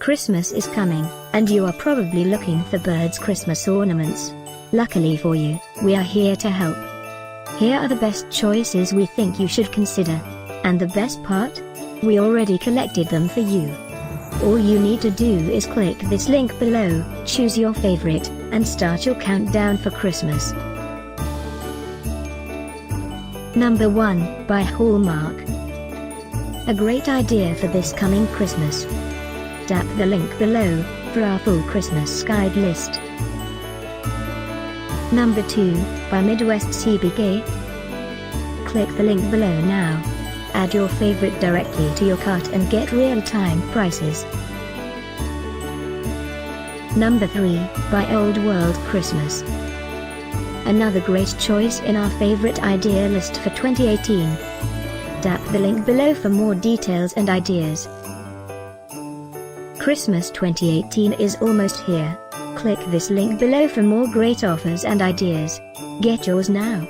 Christmas is coming, and you are probably looking for birds' Christmas ornaments. Luckily for you, we are here to help. Here are the best choices we think you should consider. And the best part? We already collected them for you. All you need to do is click this link below, choose your favorite, and start your countdown for Christmas. Number 1, by Hallmark. A great idea for this coming Christmas. Tap the link below for our full Christmas guide list. Number 2, by Midwest-CBK. Click the link below now. Add your favorite directly to your cart and get real-time prices. Number 3, by Old World Christmas. Another great choice in our favorite idea list for 2018. Tap the link below for more details and ideas. Christmas 2018 is almost here. Click this link below for more great offers and ideas. Get yours now.